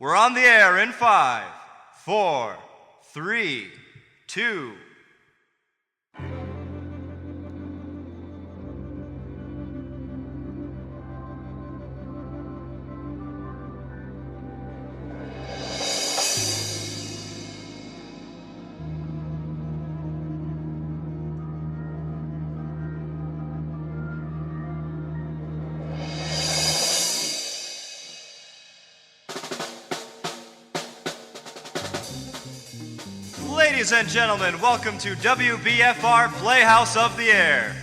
We're on the air in 5, 4, 3, 2. Ladies and gentlemen, welcome to WBFR Playhouse of the Air.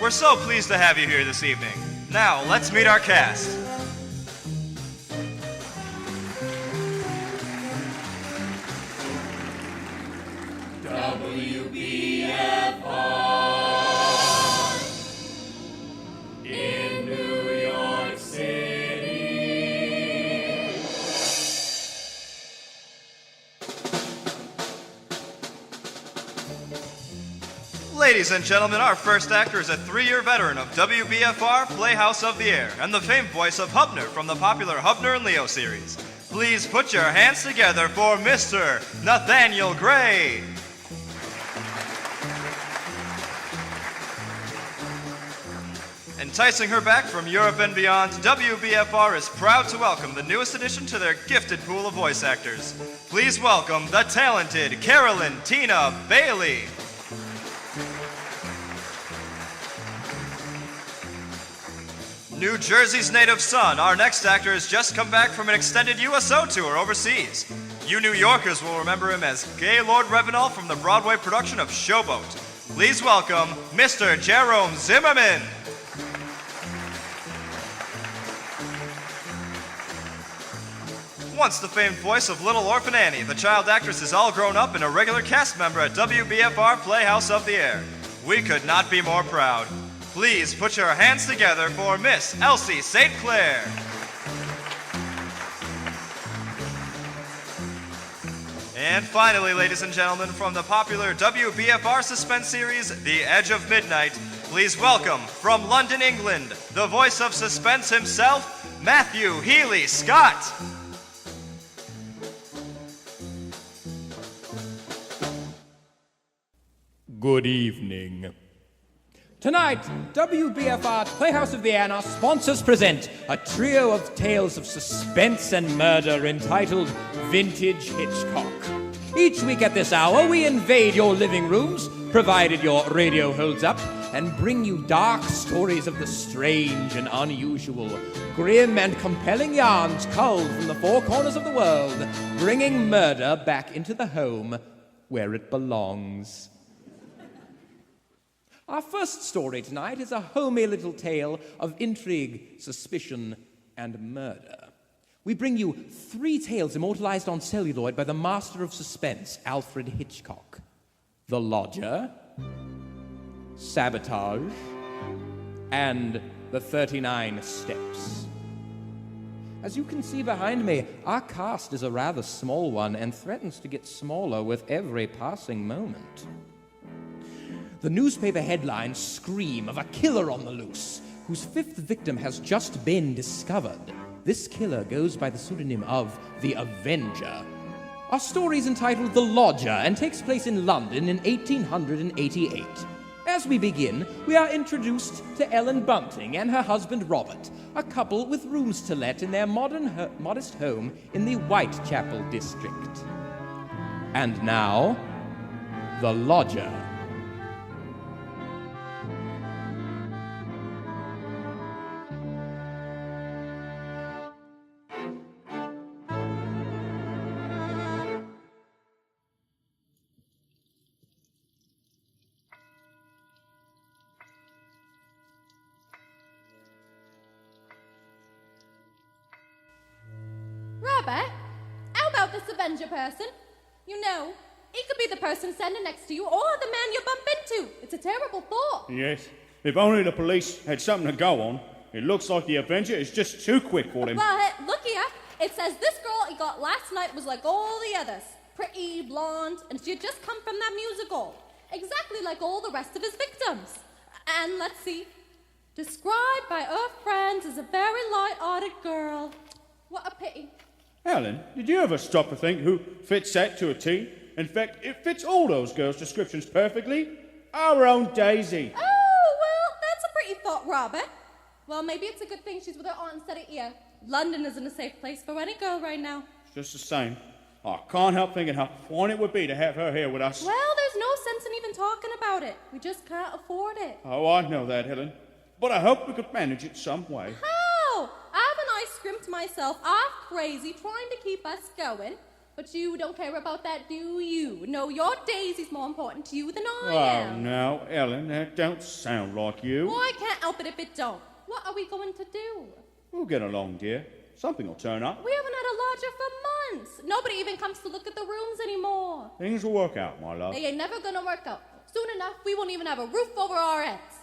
We're so pleased to have you here this evening. Now, let's meet our cast. WBFR in New York City. Ladies and gentlemen, our first actor is a 3-year veteran of WBFR Playhouse of the Air and the famed voice of Hubner from the popular Hubner and Leo series. Please put your hands together for Mr. Nathaniel Gray. Enticing her back from Europe and beyond, WBFR is proud to welcome the newest addition to their gifted pool of voice actors. Please welcome the talented Carolyn Teena Bailey. New Jersey's native son, our next actor has just come back from an extended USO tour overseas. You New Yorkers will remember him as Gaylord Revenal from the Broadway production of Showboat. Please welcome Mr. Jerome Zimmerman. Once the famed voice of Little Orphan Annie, the child actress is all grown up and a regular cast member at WBFR Playhouse of the Air. We could not be more proud. Please put your hands together for Miss Elsie St.Claire. And finally, ladies and gentlemen, from the popular WBFR suspense series, The Edge of Midnight, please welcome, from London, England, the voice of suspense himself, Matthew Healey-Scott. Good evening. Tonight, WBFR Playhouse of the Air and our sponsors present a trio of tales of suspense and murder entitled Vintage Hitchcock. Each week at this hour, we invade your living rooms, provided your radio holds up, and bring you dark stories of the strange and unusual, grim and compelling yarns culled from the four corners of the world, bringing murder back into the home where it belongs. Our first story tonight is a homey little tale of intrigue, suspicion, and murder. We bring you 3 tales immortalized on celluloid by the master of suspense, Alfred Hitchcock. The Lodger, Sabotage, and The 39 Steps. As you can see behind me, our cast is a rather small one and threatens to get smaller with every passing moment. The newspaper headlines scream of a killer on the loose, whose 5th victim has just been discovered. This killer goes by the pseudonym of the Avenger. Our story is entitled The Lodger and takes place in London in 1888. As we begin, we are introduced to Ellen Bunting and her husband Robert, a couple with rooms to let in their modest home in the Whitechapel district. And now, The Lodger. Robert, how about this Avenger person? You know, he could be the person standing next to you or the man you bump into. It's a terrible thought. Yes. If only the police had something to go on. It looks like the Avenger is just too quick for him. But look here. It says this girl he got last night was like all the others. Pretty, blonde, and she had just come from that musical. Exactly like all the rest of his victims. And let's see. Described by her friends as a very light-hearted girl. What a pity. Helen, did you ever stop to think who fits that to a T? In fact, it fits all those girls' descriptions perfectly. Our own Daisy. Oh, well, that's a pretty thought, Robert. Well, maybe it's a good thing she's with her aunt instead of here. London isn't a safe place for any girl right now. It's just the same. I can't help thinking how fine it would be to have her here with us. Well, there's no sense in even talking about it. We just can't afford it. Oh, I know that, Helen. But I hope we could manage it some way. How? Haven't I scrimped myself off crazy trying to keep us going? But you don't care about that, do you? No, your Daisy's more important to you than I am. Oh, now, Ellen, that don't sound like you. Well, I can't help it if it don't. What are we going to do? We'll get along, dear. Something will turn up. We haven't had a lodger for months. Nobody even comes to look at the rooms anymore. Things will work out, my love. They ain't never gonna work out. Soon enough, we won't even have a roof over our heads.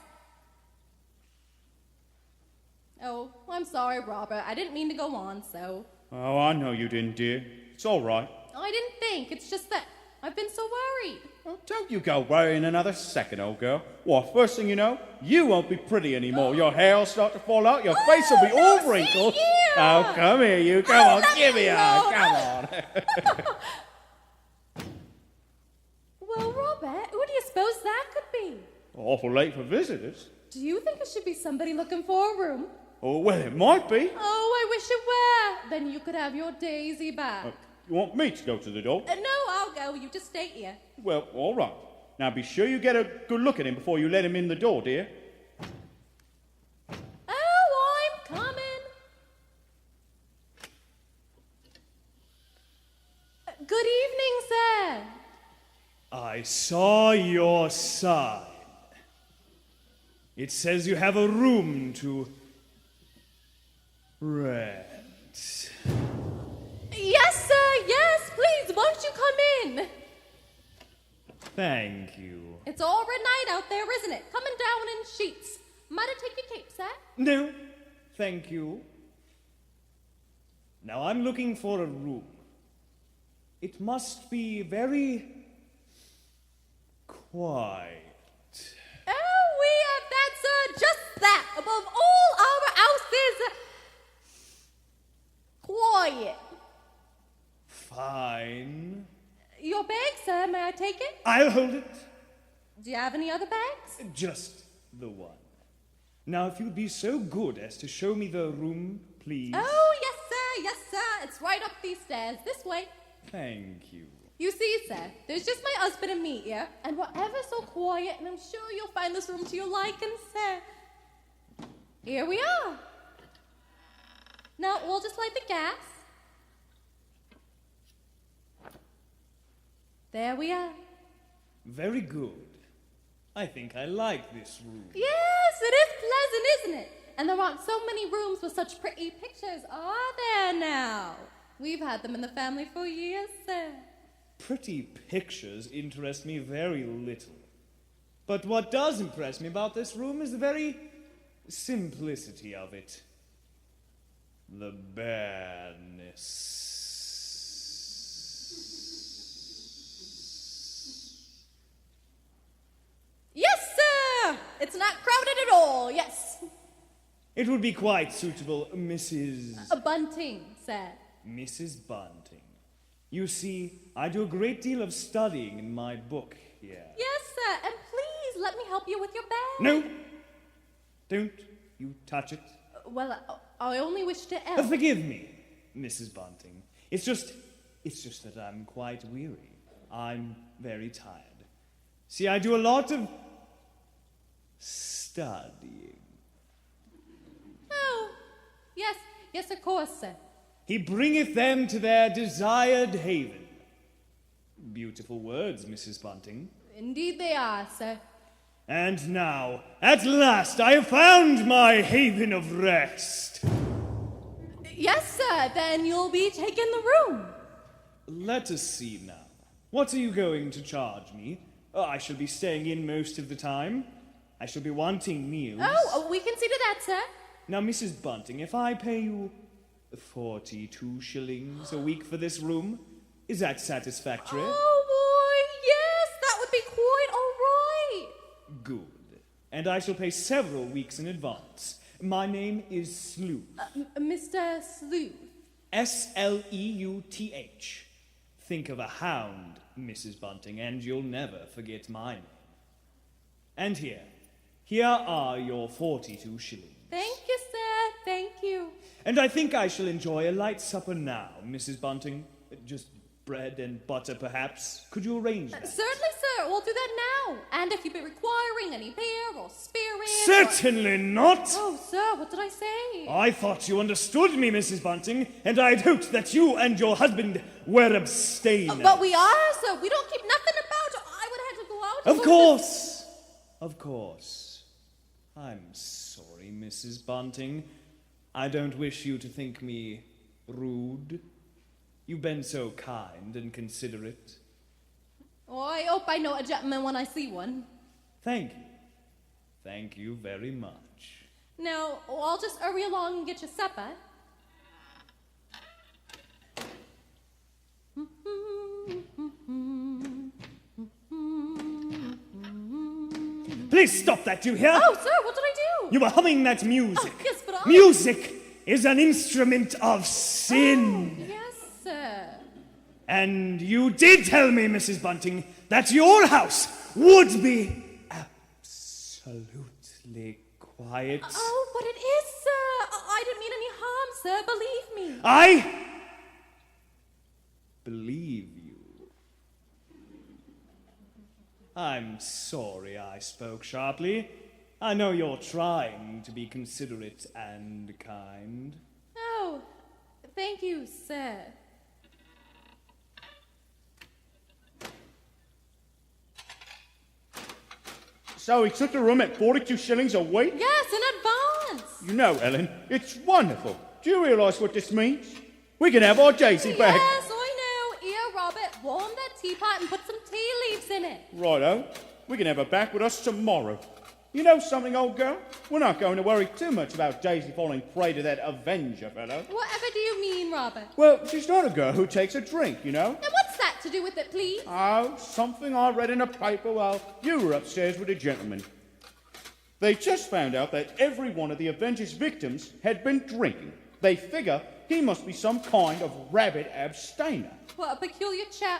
Oh, I'm sorry, Robert. I didn't mean to go on, so... Oh, I know you didn't, dear. It's all right. I didn't think. It's just that I've been so worried. Oh, don't you go worrying another second, old girl. Well, first thing you know, you won't be pretty anymore. Your hair will start to fall out. Your face will be all wrinkled. Oh, come here, you. Come on, give me a hug. Come on. Well, Robert, who do you suppose that could be? Awful late for visitors. Do you think it should be somebody looking for a room? Oh, well, it might be. Oh, I wish it were. Then you could have your Daisy back. You want me to go to the door? No, I'll go. You just stay here. Well, all right. Now, be sure you get a good look at him before you let him in the door, dear. Oh, I'm coming. Good evening, sir. I saw your sign. It says you have a room to rent. Yes, sir. Yes, please. Won't you come in? Thank you. It's all red night out there, isn't it? Coming down in sheets. Might I take your cape, sir? No, thank you. Now I'm looking for a room. It must be very quiet. Oh, we have that, sir. Just that. Above all our houses. Quiet. Fine. Your bag, sir. May I take it? I'll hold it. Do you have any other bags? Just the one. Now, if you'd be so good as to show me the room, please. Oh, yes, sir. Yes, sir. It's right up these stairs. This way. Thank you. You see, sir, there's just my husband and me here, and we're ever so quiet, and I'm sure you'll find this room to your liking, sir. Here we are. Now, we'll just light the gas. There we are. Very good. I think I like this room. Yes, it is pleasant, isn't it? And there aren't so many rooms with such pretty pictures, are there now? We've had them in the family for years, sir. Pretty pictures interest me very little. But what does impress me about this room is the very simplicity of it. The bareness. Yes, sir! It's not crowded at all, yes. It would be quite suitable, Mrs. A bunting, sir. Mrs. Bunting. You see, I do a great deal of studying in my book here. Yes, sir, and please let me help you with your bag. No! Don't you touch it. Well, I only wish to help. Forgive me, Mrs. Bunting. It's just that I'm quite weary. I'm very tired. See, I do a lot of studying. Oh, yes, of course, sir. He bringeth them to their desired haven. Beautiful words, Mrs. Bunting. Indeed they are, sir. And now, at last, I have found my haven of rest. Yes, sir, then you'll be taking the room. Let us see now. What are you going to charge me? I shall be staying in most of the time. I shall be wanting meals. Oh, we can see to that, sir. Now, Mrs. Bunting, if I pay you 42 shillings a week for this room, is that satisfactory? Oh, boy, yes, that would be quite all right. Good. and I shall pay several weeks in advance. My name is Sleuth. Mr. Sleuth. Sleuth. Think of a hound, Mrs. Bunting, and you'll never forget my name. And here are your 42 shillings. Thank you, sir. Thank you. And I think I shall enjoy a light supper now, Mrs. Bunting. Just bread and butter, perhaps. Could you arrange that? Certainly, sir. We'll do that now. And if you've been requiring any beer or spirits... Certainly not! Oh, sir, what did I say? I thought you understood me, Mrs. Bunting, and I'd hoped that you and your husband were abstainers. But we are, sir. We don't keep nothing about. I would have had to go out. Of course. Of course. I'm sorry, Mrs. Bunting. I don't wish you to think me rude. You've been so kind and considerate. Oh, I hope I know a gentleman when I see one. Thank you. Thank you very much. Now, I'll just hurry along and get your supper. Please stop that, you hear? Oh, sir, what did I do? You were humming that music. Oh, yes, but I... Music is an instrument of sin. Oh, yes, sir. And you did tell me, Mrs. Bunting, that your house would be absolutely quiet. Oh, but it is, sir. I didn't mean any harm, sir. Believe me. I believe you. I'm sorry I spoke sharply. I know you're trying to be considerate and kind. Oh, thank you, sir. So he took the room at 42 shillings a week? Yes, in advance. You know, Ellen, it's wonderful. Do you realise what this means? We can have our Daisy back. Yes, I know. Here, Robert, warm that teapot and put some tea leaves in it. Righto. We can have her back with us tomorrow. You know something, old girl? We're not going to worry too much about Daisy falling prey to that Avenger fellow. Whatever do you mean, Robert? Well, she's not a girl who takes a drink, you know? And what's that to do with it, please? Oh, something I read in a paper while you were upstairs with a gentleman. They just found out that every one of the Avenger's victims had been drinking. They figure he must be some kind of rabid abstainer. What a peculiar chap.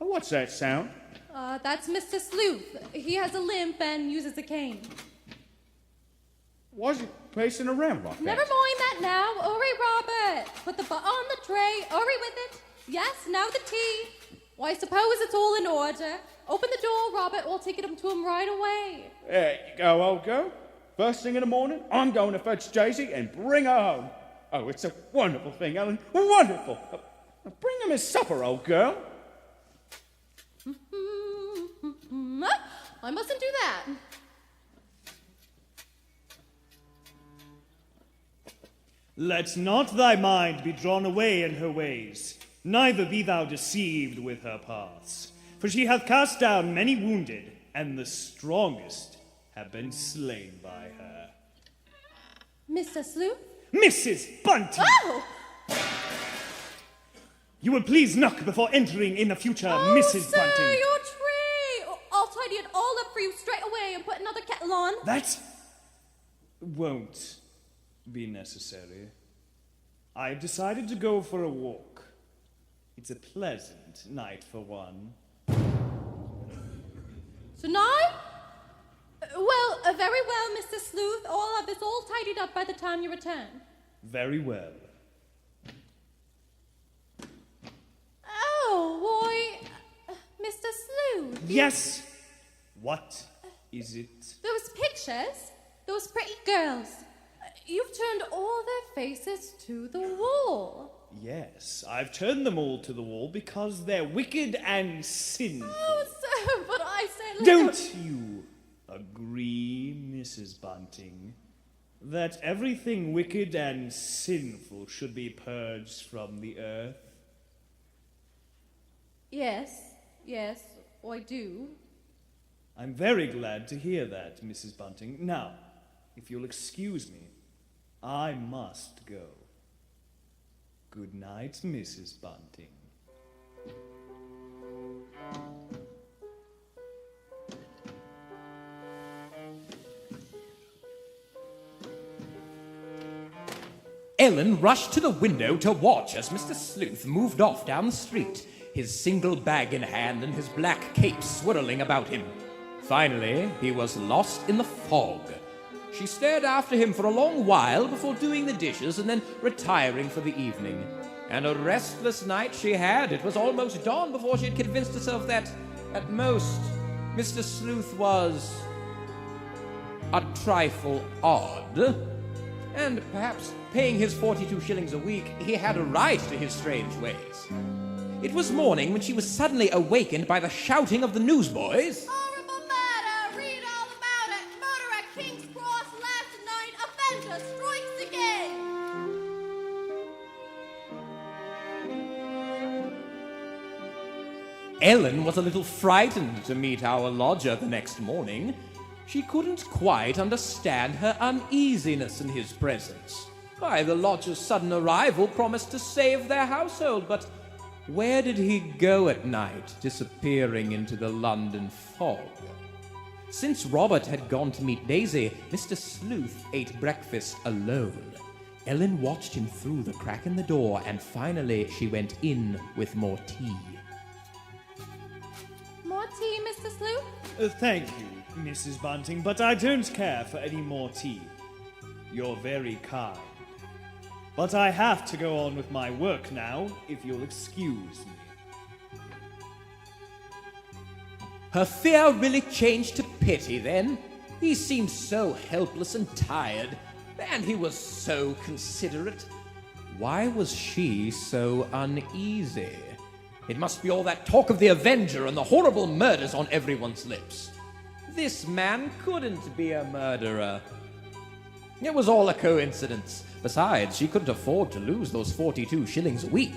Oh, what's that sound? That's Mr. Sleuth. He has a limp and uses a cane. Why's he pacing around like Never that? mind that now. Hurry, Robert. Put the butter on the tray. Hurry with it. Yes, now the tea. Why, I suppose it's all in order. Open the door, Robert. We'll take it to him right away. There you go, old girl. First thing in the morning, I'm going to fetch Daisy and bring her home. Oh, it's a wonderful thing, Ellen. Wonderful. Bring him his supper, old girl. I mustn't do that. Let not thy mind be drawn away in her ways, neither be thou deceived with her paths. For she hath cast down many wounded, and the strongest have been slain by her. Mr. Sleuth? Mrs. Bunting! Oh! You will please knock before entering in the future, Mrs. sir, Bunting. your tray! I'll tidy it all up for you straight away and put another kettle on. That won't be necessary. I have decided to go for a walk. It's a pleasant night for one. Tonight? Well, very well, Mr. Sleuth. I'll have this all tidied up by the time you return. Very well. Oh, why, Mr. Sleuth. Yes? What is it? Those pictures, those pretty girls, you've turned all their faces to the wall. Yes, I've turned them all to the wall because they're wicked and sinful. Oh, sir, but I said... Don't you agree, Mrs. Bunting, that everything wicked and sinful should be purged from the earth? Yes, I do. I'm very glad to hear that, Mrs. Bunting. Now, if you'll excuse me, I must go. Good night, Mrs. Bunting. Ellen rushed to the window to watch as Mr. Sleuth moved off down the street, his single bag in hand and his black cape swirling about him. Finally, he was lost in the fog. She stared after him for a long while before doing the dishes and then retiring for the evening. And a restless night she had. It was almost dawn before she had convinced herself that, at most, Mr. Sleuth was a trifle odd. And perhaps, paying his 42 shillings a week, he had a right to his strange ways. It was morning when she was suddenly awakened by the shouting of the newsboys. Horrible murder! Read all about it! Murder at King's Cross last night! Offender strikes again! Ellen was a little frightened to meet our lodger the next morning. She couldn't quite understand her uneasiness in his presence. Why, the lodger's sudden arrival promised to save their household, but where did he go at night, disappearing into the London fog? Since Robert had gone to meet Daisy, Mr. Sleuth ate breakfast alone. Ellen watched him through the crack in the door, and finally she went in with more tea. More tea, Mr. Sleuth? Thank you, Mrs. Bunting, but I don't care for any more tea. You're very kind. But I have to go on with my work now, if you'll excuse me. Her fear really changed to pity then. He seemed so helpless and tired, and he was so considerate. Why was she so uneasy? It must be all that talk of the Avenger and the horrible murders on everyone's lips. This man couldn't be a murderer. It was all a coincidence. Besides, she couldn't afford to lose those 42 shillings a week.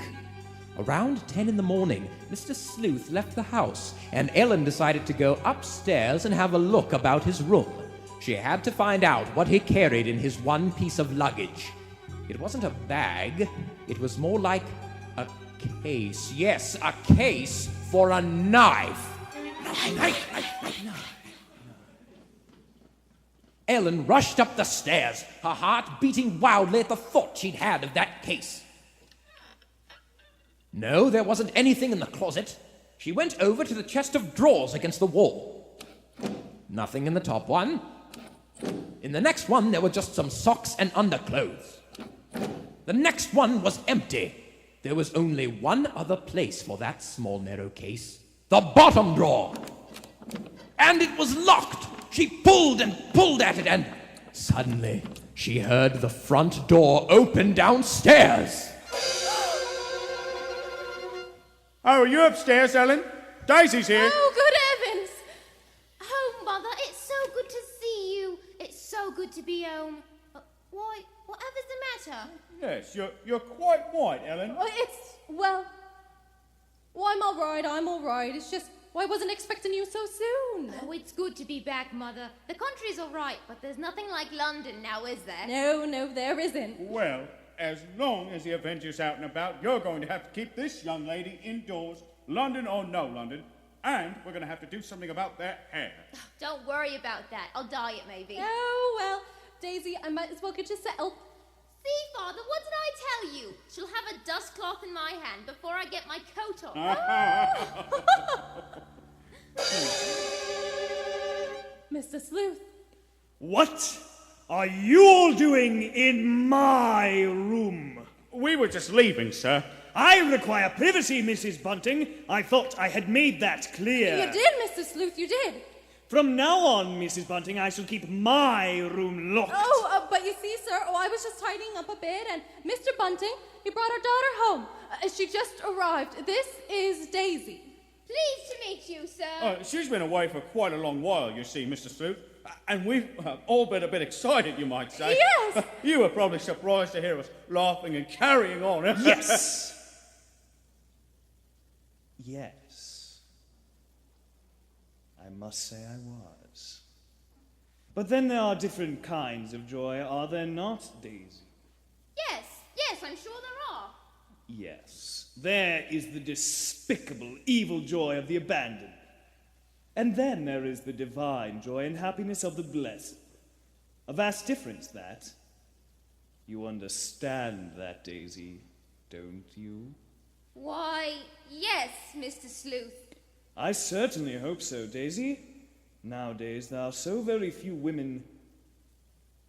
Around 10 in the morning, Mr. Sleuth left the house, and Ellen decided to go upstairs and have a look about his room. She had to find out what he carried in his one piece of luggage. It wasn't a bag. It was more like a case. Yes, a case for a knife. Ellen rushed up the stairs, her heart beating wildly at the thought she'd had of that case. No, there wasn't anything in the closet. She went over to the chest of drawers against the wall. Nothing in the top one. In the next one, there were just some socks and underclothes. The next one was empty. There was only one other place for that small, narrow case. The bottom drawer. And it was locked. She pulled and pulled at it, and suddenly she heard the front door open downstairs. Oh, are you upstairs, Ellen? Daisy's here. Oh, good heavens! Oh, Mother, it's so good to see you. It's so good to be home. Why, whatever's the matter? Yes, you're quite white, Ellen. Well, I'm all right. It's just, I wasn't expecting you so soon. Oh, it's good to be back, Mother. The country's all right, but there's nothing like London now, is there? No, there isn't. Well, as long as the Avenger's out and about, you're going to have to keep this young lady indoors, London or no London, and we're going to have to do something about that hair. Don't worry about that. I'll dye it, maybe. Oh, well, Daisy, I might as well get you settled. See, Father, what did I tell you? She'll have a dust cloth in my hand before I get my coat on. Mr. Sleuth. What are you all doing in my room? We were just leaving, sir. I require privacy, Mrs. Bunting. I thought I had made that clear. You did, Mr. Sleuth, you did. From now on, Mrs. Bunting, I shall keep my room locked. Oh, but you see, sir, I was just tidying up a bit, and Mr. Bunting, he brought our daughter home. She just arrived. This is Daisy. Pleased to meet you, sir. She's been away for quite a long while, you see, Mr. Sleuth. And we've all been a bit excited, you might say. Yes! You were probably surprised to hear us laughing and carrying on. Yes. Yes. I must say I was. But then there are different kinds of joy, are there not, Daisy? Yes, I'm sure there are. Yes. There is the despicable, evil joy of the abandoned. And then there is the divine joy and happiness of the blessed. A vast difference, that. You understand that, Daisy, don't you? Why, yes, Mr. Sleuth. I certainly hope so, Daisy. Nowadays, there are so very few women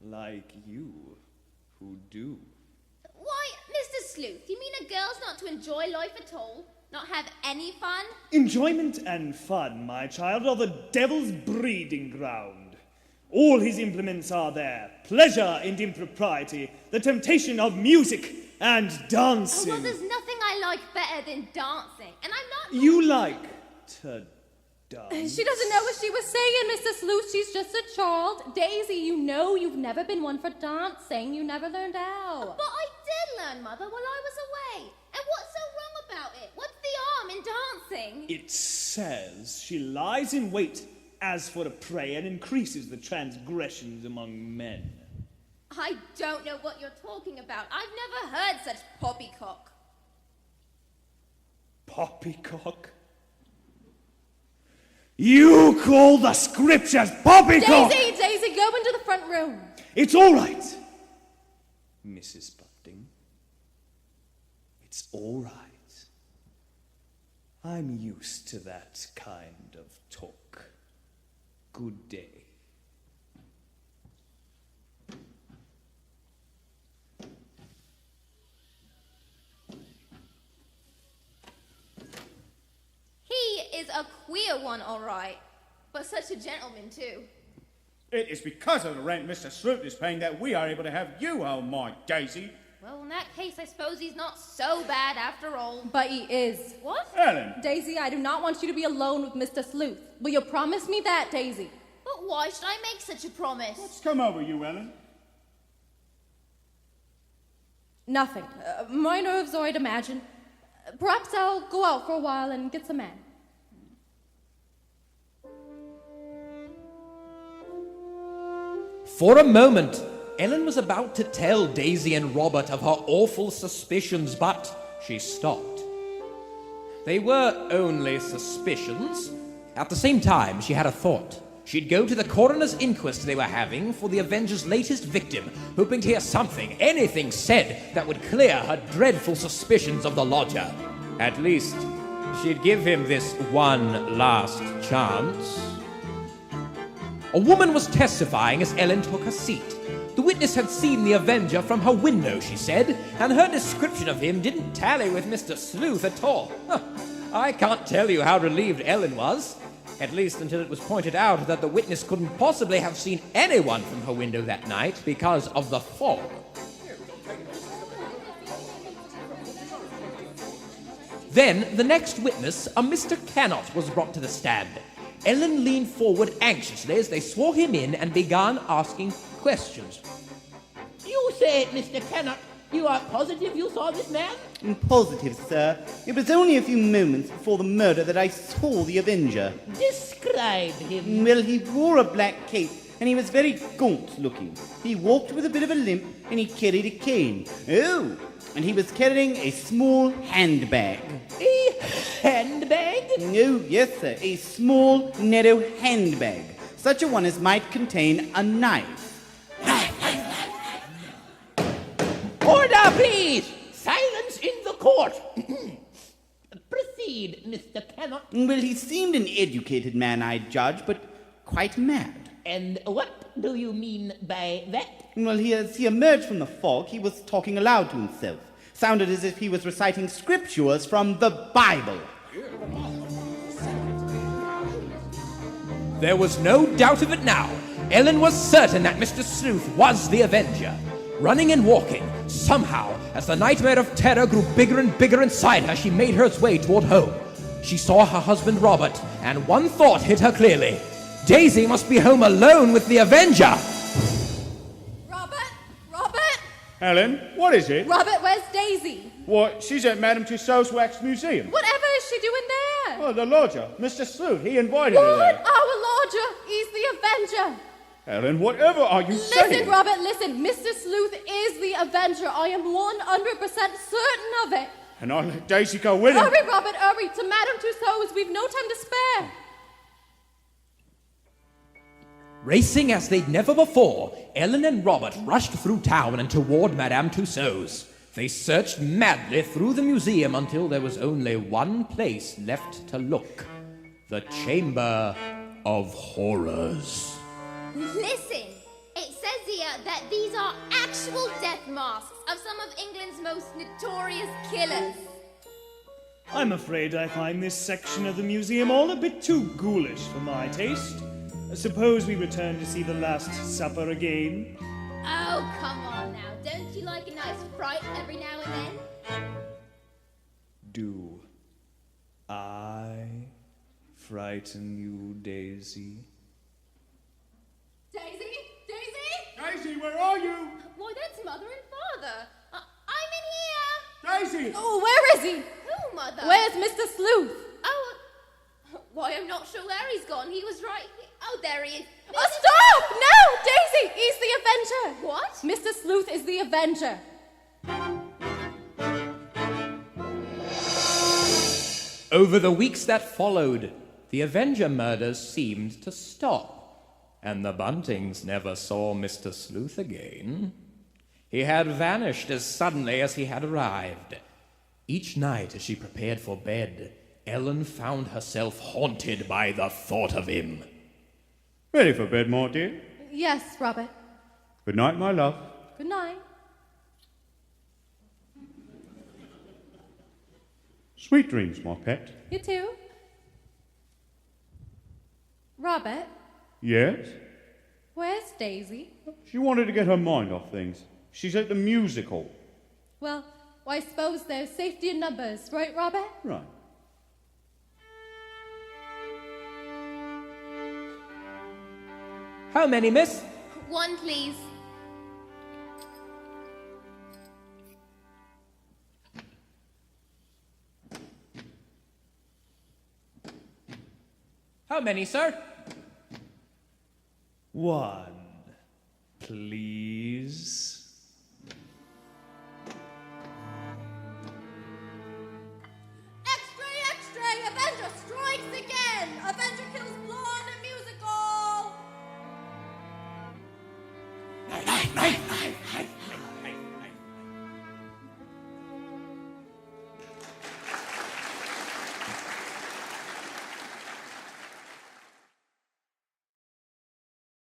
like you who do. Why, Mr. Sleuth, you mean a girl's not to enjoy life at all? Not have any fun? Enjoyment and fun, my child, are the devil's breeding ground. All his implements are there. Pleasure and impropriety, the temptation of music and dancing. Oh, well, there's nothing I like better than dancing. And I'm not... You like to dance? She doesn't know what she was saying, Mr. Sleuth. She's just a child. Daisy, you know you've never been one for dancing. You never learned how. But I did learn, Mother, while I was away. And what's so wrong about it? What's the harm in dancing? It says she lies in wait as for a prey and increases the transgressions among men. I don't know what you're talking about. I've never heard such poppycock. Poppycock? You call the scriptures poppycock? Daisy, go into the front room. It's all right, Mrs. Bunting. It's all right. I'm used to that kind of talk. Good day. He is a queer one, all right. But such a gentleman, too. It is because of the rent Mr. Sleuth is paying that we are able to have you home, my Daisy. Well, in that case, I suppose he's not so bad after all. But he is. What? Ellen! Daisy, I do not want you to be alone with Mr. Sleuth. Will you promise me that, Daisy? But why should I make such a promise? What's come over you, Ellen? Nothing. My nerves, I'd imagine. Perhaps I'll go out for a while and get some air. For a moment, Ellen was about to tell Daisy and Robert of her awful suspicions, but she stopped. They were only suspicions. At the same time, she had a thought. She'd go to the coroner's inquest they were having for the Avenger's latest victim, hoping to hear something, anything said that would clear her dreadful suspicions of the lodger. At least, she'd give him this one last chance. A woman was testifying as Ellen took her seat. The witness had seen the Avenger from her window, she said, and her description of him didn't tally with Mr. Sleuth at all. I can't tell you how relieved Ellen was, at least until it was pointed out that the witness couldn't possibly have seen anyone from her window that night because of the fog. Then, the next witness, a Mr. Cannot, was brought to the stand. Ellen leaned forward anxiously as they swore him in and began asking questions. You say, Mr. Cannot, you are positive you saw this man? I'm positive, sir. It was only a few moments before the murder that I saw the Avenger. Describe him. Well, he wore a black cape, and he was very gaunt looking. He walked with a bit of a limp, and he carried a cane. Oh, and he was carrying a small handbag. A handbag? No, yes, sir, a small, narrow handbag. Such a one as might contain a knife. Order, please! Silence in the court! Proceed, Mr. Cannot. Well, he seemed an educated man, I judge, but quite mad. And what do you mean by that? Well, as he emerged from the fog, he was talking aloud to himself. Sounded as if he was reciting scriptures from the Bible. There was no doubt of it now. Ellen was certain that Mr. Sleuth was the Avenger. Running and walking, somehow, as the nightmare of terror grew bigger and bigger inside her, she made her way toward home. She saw her husband Robert, and one thought hit her clearly. Daisy must be home alone with the Avenger! Robert! Ellen, what is it? Robert, where's Daisy? What, she's at Madame Tussauds Wax Museum. Whatever is she doing there? Oh, the lodger, Mr. Sleuth, he invited her What? there. Our lodger! He's the Avenger! Ellen, whatever are you saying? Listen, Robert, listen. Mr. Sleuth is the Avenger. I am 100% certain of it. And I'll let Daisy go with him. Hurry, Robert, hurry. To Madame Tussauds. We've no time to spare. Racing as they'd never before, Ellen and Robert rushed through town and toward Madame Tussauds. They searched madly through the museum until there was only one place left to look. The Chamber of Horrors. Listen, it says here that these are actual death masks of some of England's most notorious killers. I'm afraid I find this section of the museum all a bit too ghoulish for my taste. Suppose we return to see the Last Supper again? Oh, come on now. Don't you like a nice fright every now and then? Do I frighten you, Daisy? Daisy? Daisy? Daisy, where are you? Why, that's Mother and Father. I'm in here. Daisy! Oh, where is he? Who, Mother? Where's Mr. Sleuth? Oh, why, I'm not sure where he's gone. He was right here. Oh, there he is. Oh, stop! No, Daisy! He's the Avenger! What? Mr. Sleuth is the Avenger. Over the weeks that followed, the Avenger murders seemed to stop, and the Buntings never saw Mr. Sleuth again. He had vanished as suddenly as he had arrived. Each night as she prepared for bed, Ellen found herself haunted by the thought of him. Ready for bed, my dear? Yes, Robert. Good night, my love. Good night. Sweet dreams, my pet. You too. Robert, Yes? where's Daisy? She wanted to get her mind off things. She's at the musical. Well, I suppose there's safety in numbers, right, Robert? Right. How many, miss? One, please. How many, sir? One, please.